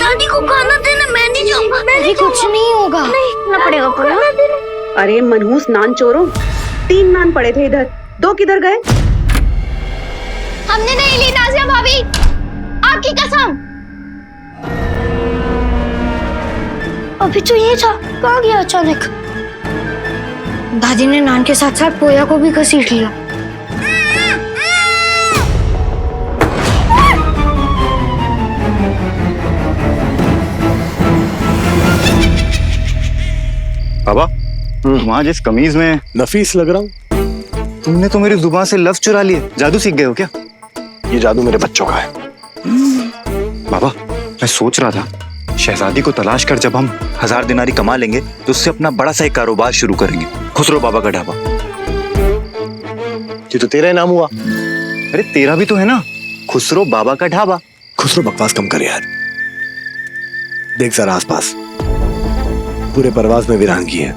दादी को खाना देना, मैं नहीं जाऊंगा। अरे कुछ नहीं होगा। नहीं ना पड़ेगा खाना देना। अरे मनहूस नान चोरों, 3 नान पड़े थे इधर, 2 किधर गए? हमने नहीं ली नाज़िया भाभी, आपकी कसम। अभी तो ये था, कहाँ गया अचानक? दादी ने नान के साथ साथ पोया को भी घसीट लिया। बाबा, वहाँ जिस कमीज में नफीस लग रहा हूँ। तुमने तो मेरी जुबान से लफ्ज चुरा लिए। जादू सीख गए हो क्या? ये जादू मेरे बच्चों का है। बाबा, मैं सोच रहा था शहजादी को तलाश कर जब हम 1000 दिनारी कमा लेंगे तो उससे अपना बड़ा सा एक कारोबार शुरू करेंगे, खुसरो बाबा का ढाबा। ये तो तेरा ही नाम हुआ। अरे तेरा भी तो है ना, खुसरो बाबा का ढाबा। खुसरो बकवास कम कर यार। देख जरा आसपास, पूरे परवास में वीरानगी है।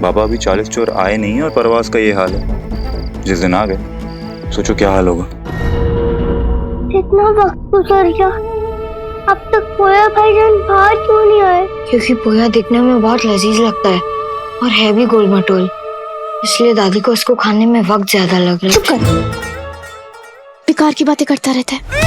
बाबा अभी 40 चोर आए नहीं और परवास का ये हाल है। जिस दिन आ गए सोचो क्या हाल होगा। कितना वक्त गुजर गया, अब तक पोया भाईजान बाहर क्यों नहीं आए? क्योंकि पोया दिखने में बहुत लजीज लगता है और है भी गोल मटोल, इसलिए दादी को इसको खाने में वक्त ज्यादा लग रहा है। चुप कर, बेकार की बातें करता रहता है।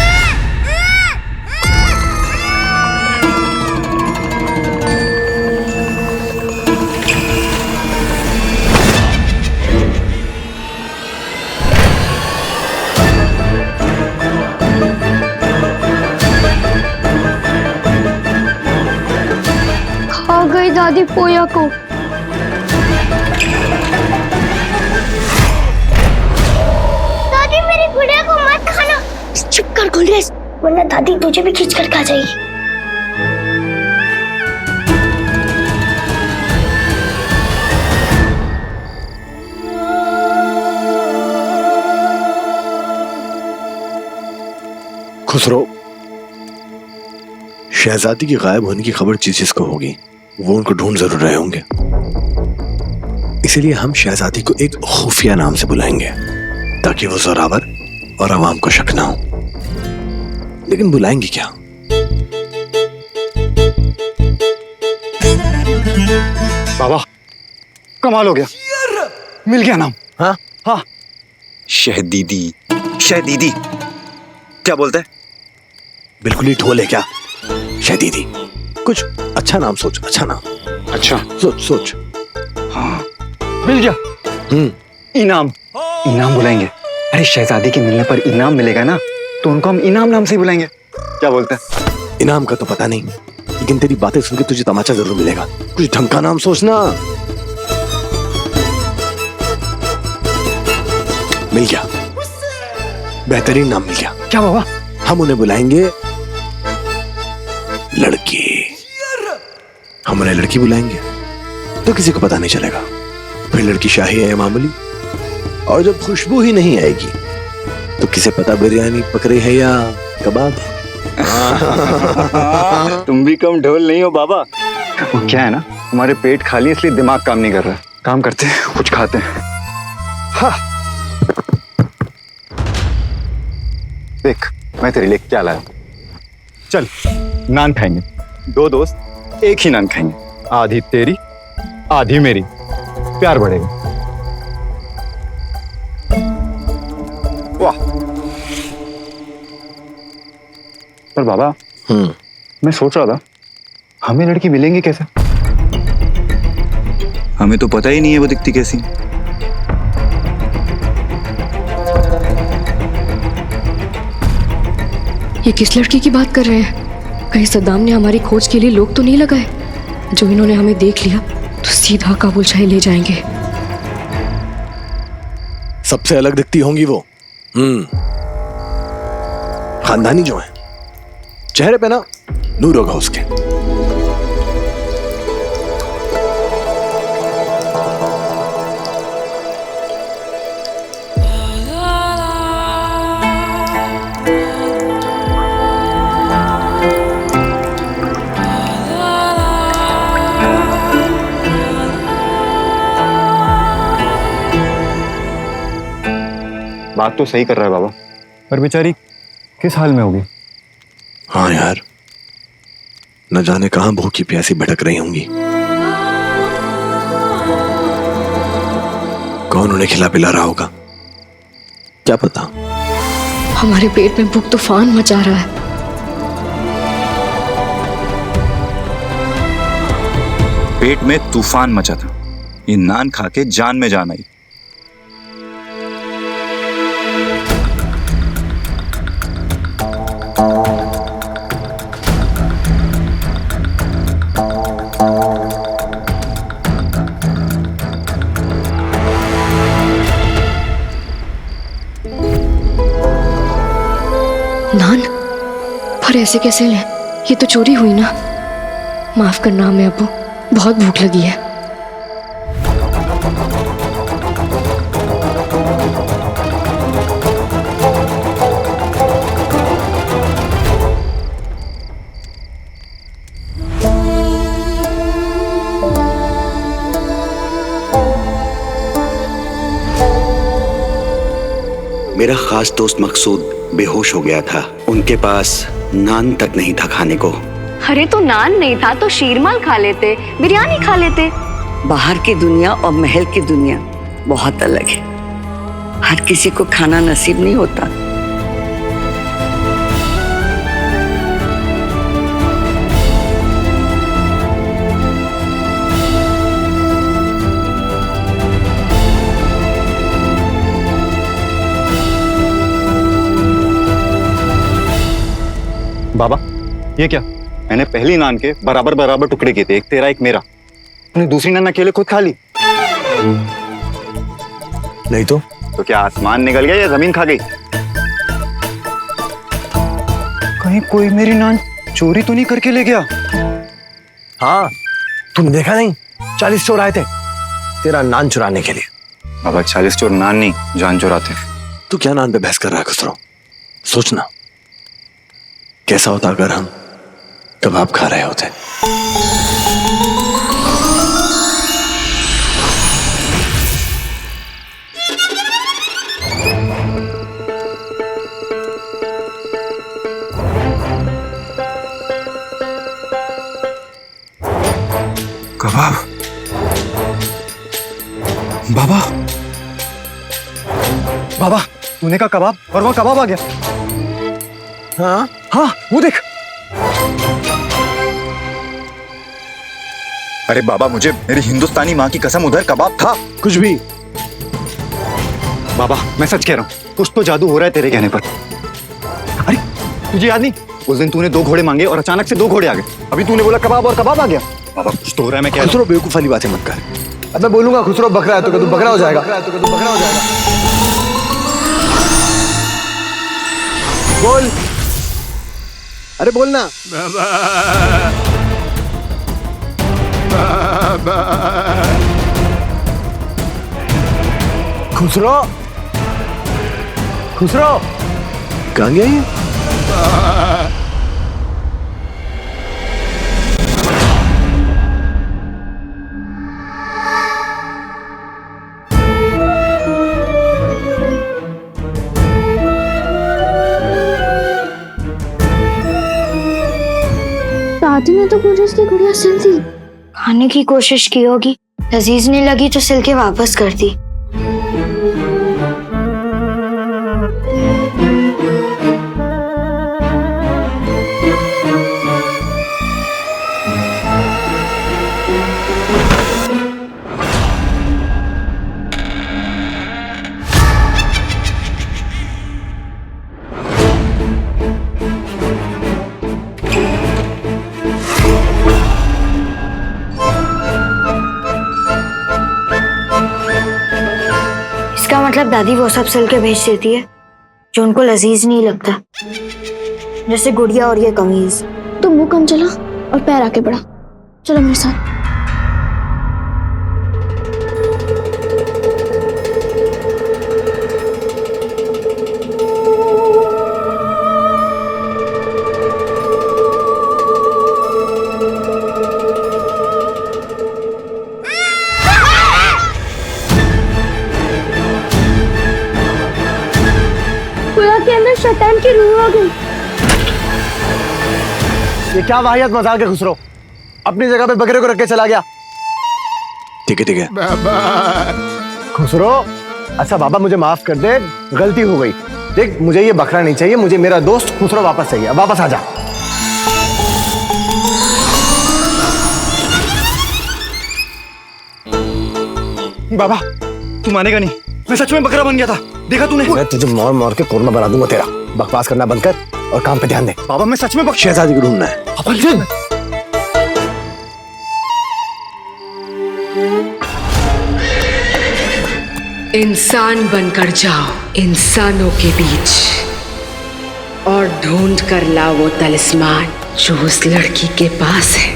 खा गई दादी पोया को। दादी मेरी गुड़िया को मत खाना। चुप कर गुलरेज, वरना दादी तुझे भी खींच कर खा जाएगी। खुसरो, शहजादी के गायब होने की खबर जिसको होगी वो उनको ढूंढ जरूर रहे होंगे। इसीलिए हम शहजादी को एक खुफिया नाम से बुलाएंगे ताकि वो जोरावर और आवाम को शक ना हो। लेकिन बुलाएंगे क्या? बाबा, कमाल हो गया, मिल गया नाम। हाँ हाँ, शहदीदी। शहदीदी क्या बोलता है? बिल्कुल ही ढोल है क्या? शहदीदी, कुछ अच्छा नाम सोच। अच्छा नाम, अच्छा सोच सोच। हाँ, मिल गया। इनाम। इनाम बुलाएंगे। अरे शहजादी के मिलने पर इनाम मिलेगा ना, तो उनको हम इनाम नाम से ही बुलाएंगे। क्या बोलते हैं? इनाम का तो पता नहीं, लेकिन तेरी बातें सुन के तुझे तमाचा जरूर मिलेगा। कुछ ढंग का नाम सोचना। मिल गया, बेहतरीन नाम मिल गया। क्या बाबा? हम उन्हें बुलाएंगे लड़की। हम उन्हें लड़की बुलाएंगे तो किसी को पता नहीं चलेगा। फिर लड़की शाही है या मामूली, और जब खुशबू ही नहीं आएगी तो किसे पता बिरयानी पक रही है या कबाब। तुम भी कम ढोल नहीं हो बाबा। वो क्या है ना, हमारे पेट खाली इसलिए दिमाग काम नहीं कर रहा। काम करते हैं, कुछ खाते हैं। हाँ। देख मैं तेरे लिए क्या लाया। चल नान खाएंगे, 2 दोस्त एक ही नान खाएंगे। आधी तेरी आधी मेरी, प्यार बढ़ेगा। वाह। पर बाबा, मैं सोच रहा था हमें लड़की मिलेंगी कैसे? हमें तो पता ही नहीं है वो दिखती कैसी। ये किस लड़की की बात कर रहे हैं? कहीं सद्दाम ने हमारी खोज के लिए लोग तो नहीं लगाए? जो इन्होंने हमें देख लिया तो सीधा काबुल शाही ले जाएंगे। सबसे अलग दिखती होंगी वो। खानदानी जो है, चेहरे पे ना नूर होगा उसके। बात तो सही कर रहा है बाबा, पर बेचारी किस हाल में होगी? हाँ यार, न जाने कहां भूखी प्यासी भटक रही होंगी। कौन उन्हें खिला पिला रहा होगा, क्या पता। हमारे पेट में भूख तूफान मचा रहा है। पेट में तूफान मचा था, ये नान खा के जान में जान आई। नान, पर ऐसे कैसे ले? ये तो चोरी हुई ना। माफ करना हमें अब्बू, बहुत भूख लगी है। मेरा खास दोस्त मकसूद बेहोश हो गया था। उनके पास नान तक नहीं था खाने को। अरे तो नान नहीं था तो शीरमाल खा लेते, बिरयानी खा लेते। बाहर की दुनिया और महल की दुनिया बहुत अलग है। हर किसी को खाना नसीब नहीं होता। बाबा, ये क्या? मैंने पहली नान के बराबर बराबर टुकड़े किए थे, एक तेरा एक मेरा। तूने दूसरी नान अकेले खुद खा ली। नहीं तो क्या आसमान निकल गया या जमीन खा गई? कहीं कोई मेरी नान चोरी तो नहीं करके ले गया? हाँ, तुम देखा नहीं, 40 चोर आए थे तेरा नान चुराने के लिए। बाबा, 40 चोर नान नहीं, जान चुराते। तू क्या नान पे बहस कर रहा है खुसरो? सोचना कैसा होता अगर हम कबाब खा रहे होते। कबाब? बाबा, बाबा, तूने कहा कबाब और वो कबाब आ गया। हाँ हाँ, वो देख। अरे बाबा, मुझे मेरी हिंदुस्तानी माँ की कसम, उधर कबाब था। कुछ भी। बाबा, मैं सच कह रहा हूँ, कुछ तो जादू हो रहा है तेरे कहने पर। अरे तुझे याद नहीं, उस दिन तूने 2 घोड़े मांगे और अचानक से 2 घोड़े आ गए। अभी तूने बोला कबाब और कबाब आ गया। बाबा, कुछ तो हो रहा है। मैं कह खुसरो बेवकूफ वाली बातें मत कर। अब मैं बोलूंगा खुसरो बकरा है तो क्या तू बकरा हो जाएगा? बोल, अरे बोलना। खुसरो, खुसरो कहाँ गया ये? दादी ने तो गुरेज की गुड़िया सिल दी। खाने की कोशिश की होगी, लजीज नहीं लगी तो सिल के वापस कर दी। इसका मतलब दादी वो सब सिल के भेज देती है जो उनको लजीज नहीं लगता, जैसे गुड़िया और ये कमीज। तो मुंह कम चला और पैर आके बढ़ा। चलो मेरे साथ। के अंदर शैतान की रूह आ गई। ये क्या वाहियात मजाक है खुसरो? अपनी जगह पे बकरे को रख के चला गया। ठीक है खुसरो, अच्छा बाबा मुझे माफ कर दे, गलती हो गई। देख मुझे ये बकरा नहीं चाहिए, मुझे मेरा दोस्त खुसरो वापस चाहिए। अब वापस आ जा। बाबा तू मानेगा नहीं, मैं सच में बकरा बन गया था, देखा तूने? मैं तुझे मार मार के कोरमा बना दूंगा तेरा। बकवास करना बंद कर और काम पे ध्यान दे। बाबा मैं सच में शहजादी को ढूंढना है। इंसान बनकर जाओ इंसानों के बीच और ढूंढ कर लाओ वो तलिस्मान जो उस लड़की के पास है।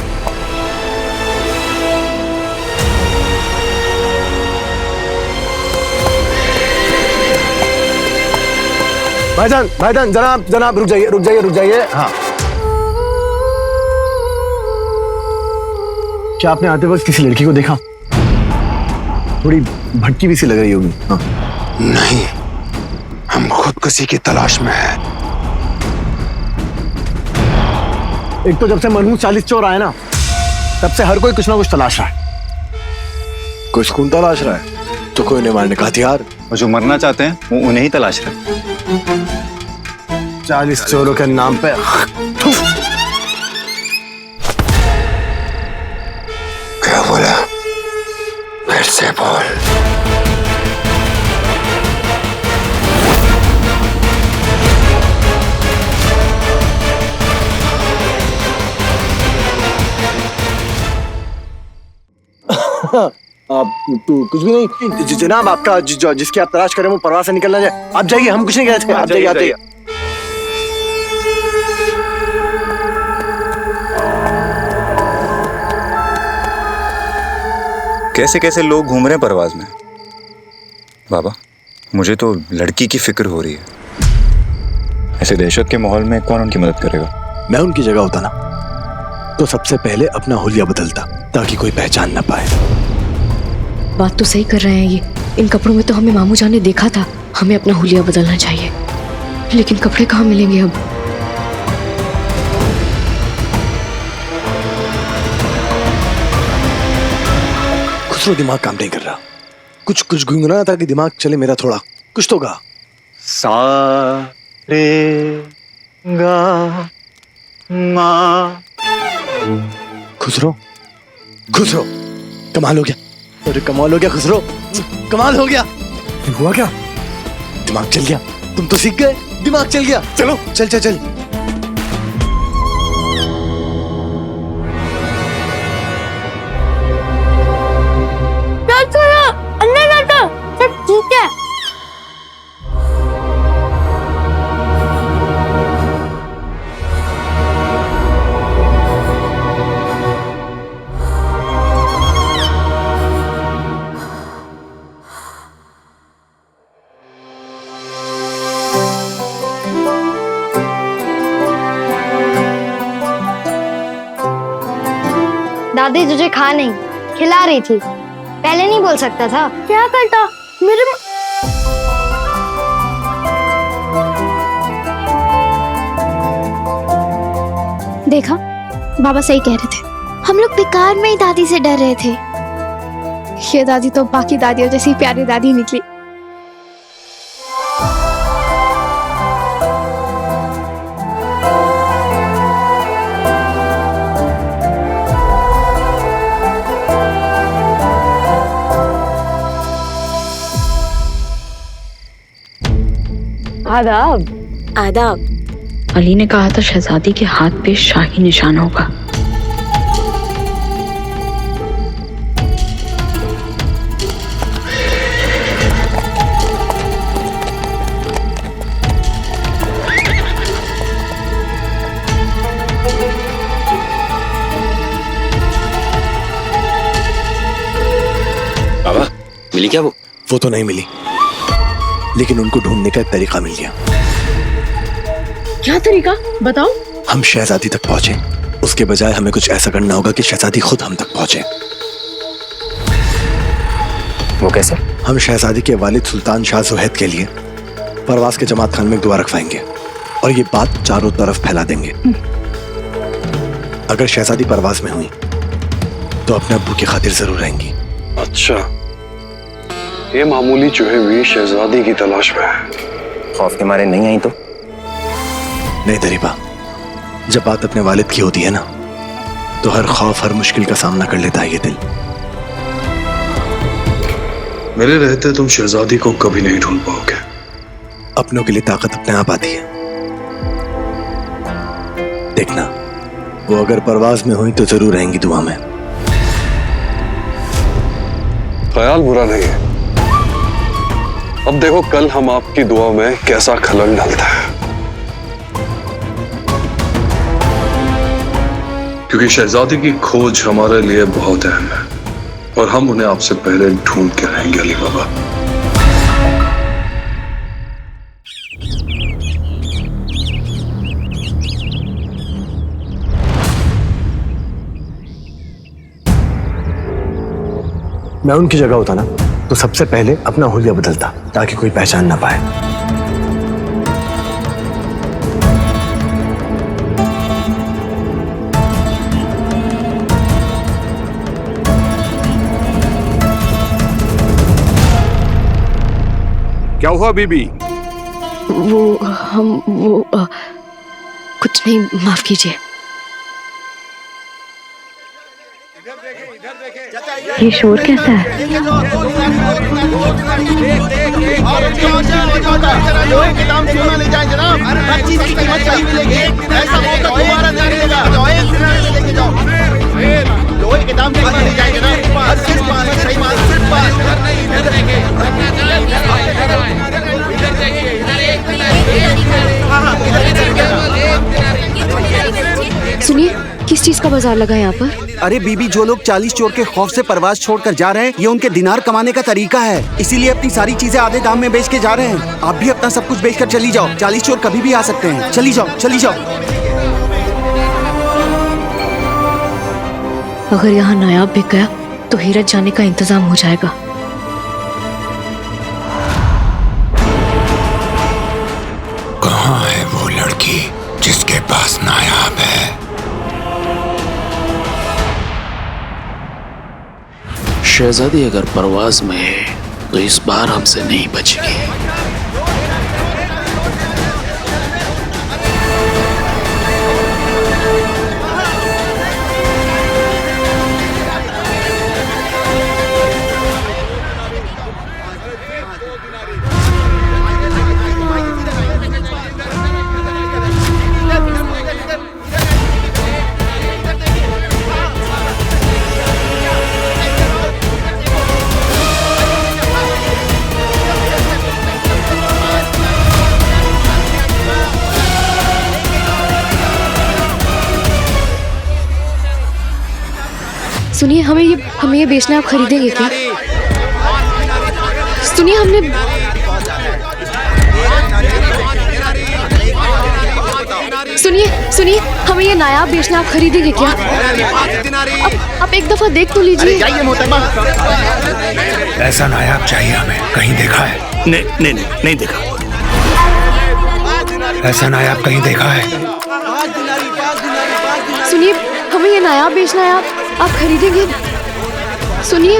भाईजान जनाब रुक जाइए। हाँ, क्या आपने आते वक्त किसी लड़की को देखा? थोड़ी भटकी भी सी लग रही होगी। हाँ। नहीं, हम खुदकुशी की तलाश में हैं। एक तो जब से मनहूस 40 चोर आए ना, तब से हर कोई कुछ ना कुछ तलाश रहा है। कोई सुकून तलाश रहा है तो कोई ने मारने का हथियार। और जो मरना चाहते हैं वो उन्हें ही तलाश रहे। 40 चोरों के नाम पे क्या बोला? फिर से बोल। तू कुछ भी नहीं। जनाब आपका जिसकी आप तलाश करें वो परवाह से निकलना जाए। आप जाइए, हम कुछ नहीं कह रहे थे। आप जाइए। कैसे कैसे लोग घूम रहे हैं परवाज में। बाबा मुझे तो लड़की की फिक्र हो रही है। ऐसे दहशत के माहौल में कौन उनकी मदद करेगा? मैं उनकी जगह होता ना तो सबसे पहले अपना हुलिया बदलता ताकि कोई पहचान ना पाए। बात तो सही कर रहे हैं ये। इन कपड़ों में तो हमें मामू जान ने देखा था। हमें अपना हुलिया बदलना चाहिए, लेकिन कपड़े कहाँ मिलेंगे अब? खुसरो दिमाग काम नहीं कर रहा। कुछ गुनगुना ताकि दिमाग चले मेरा थोड़ा। कुछ तो गा। सा रे गा मा। खुसरो कमाल हो गया। अरे कमाल हो गया खुसरो, कमाल हो गया। हुआ क्या? दिमाग चल गया। तुम तो सीख गए, दिमाग चल गया। चलो चल। ठीक है। दादी तुझे खा नहीं खिला रही थी, पहले नहीं बोल सकता था? क्या करता मेरे देखा, बाबा सही कह रहे थे। हम लोग बेकार में ही दादी से डर रहे थे। ये दादी तो बाकी दादियों जैसी प्यारी दादी निकली। आदाब। अली ने कहा था शहजादी के हाथ पे शाही निशान होगा। बाबा मिली क्या वो? वो तो नहीं मिली, लेकिन उनको ढूंढने का एक तरीका मिल गया। क्या तरीका बताओ? हम शहजादी तक पहुंचे, उसके बजाय हमें कुछ ऐसा करना होगा कि शहजादी खुद हम तक पहुंचे। वो कैसे? हम शहजादी के वालिद सुल्तान शाह सुहैद के लिए परवास के जमात खान में एक दुआ रखवाएंगे और ये बात चारों तरफ फैला देंगे। अगर शहजादी परवाज में हुई तो अपने अब्बू की खातिर जरूर रहेंगी। अच्छा, ये मामूली चूहे भी शहजादी की तलाश में है। खौफ के मारे नहीं आई तो? नहीं दरीबा, जब बात अपने वालिद की होती है ना, तो हर खौफ हर मुश्किल का सामना कर लेता है ये दिल। मेरे रहते तुम शहजादी को कभी नहीं ढूंढ पाओगे। अपनों के लिए ताकत अपने आप आती है। देखना, वो अगर परवाज में हुई तो जरूर रहेंगी दुआ में। ख्याल बुरा नहीं है। अब देखो कल हम आपकी दुआ में कैसा खलल डालता है, क्योंकि शहजादी की खोज हमारे लिए बहुत अहम है और हम उन्हें आपसे पहले ढूंढ के रहेंगे अली बाबा। मैं उनकी जगह होता ना तो सबसे पहले अपना हुलिया बदलता ताकि कोई पहचान ना पाए। क्या हुआ बीबी? कुछ नहीं, माफ कीजिए। ये शोर कैसा है? सुनिए, किस चीज का बाजार लगा है यहाँ पर? अरे बीबी, जो लोग 40 चोर के खौफ से परवाज छोड़कर जा रहे हैं, ये उनके दिनार कमाने का तरीका है, इसीलिए अपनी सारी चीजें आधे दाम में बेच के जा रहे हैं। आप भी अपना सब कुछ बेचकर चली जाओ, 40 चोर कभी भी आ सकते हैं। चली जाओ, चली जाओ। अगर यहाँ नायाब बिक गया तो हीरत जाने का इंतजाम हो जाएगा। कहाँ है वो लड़की जिसके पास नायाब है? शहजादी अगर परवाज में है तो इस बार हमसे नहीं बचेगी। सुनिए, हमें ये बेचना आप खरीदेंगे क्या? सुनिए, सुनिए, हमें ये नायाब बेचना आप खरीदेंगे क्या? आप एक दफा देख तो लीजिए। ऐसा नायाब चाहिए हमें। कहीं देखा है? नहीं देखा। ऐसा नायाब कहीं देखा है? सुनिए, हमें ये नायाब बेचना है, आप खरीदेंगे? सुनिए,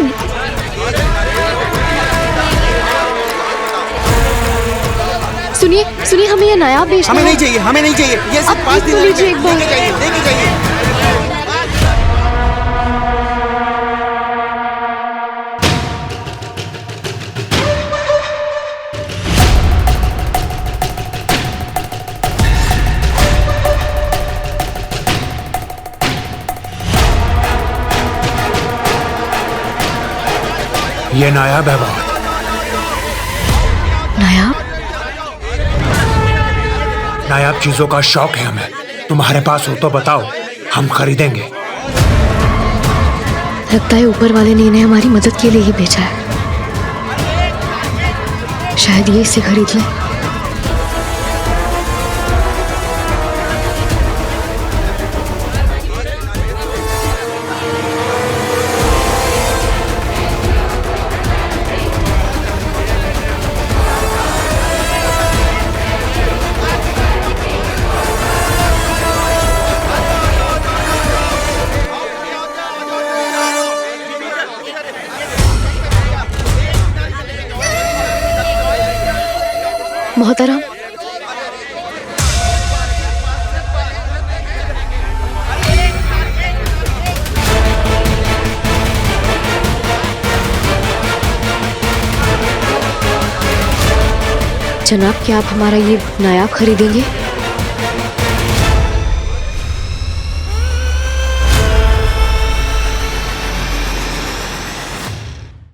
हमें ये नायाब बेचना है। हमें नहीं चाहिए, हमें नहीं चाहिए। ये सिर्फ 5 दिन लीजिए एक बार। लेके जाइए। ये नायाब है बहुत। नायाब चीजों का शौक है हमें। तुम्हारे पास हो तो बताओ, हम खरीदेंगे। लगता है ऊपर वाले ने इन्हें हमारी मदद के लिए ही भेजा है। शायद ये इसे खरीद लें। मोहतरम, जनाब क्या आप हमारा ये नायाब खरीदेंगे?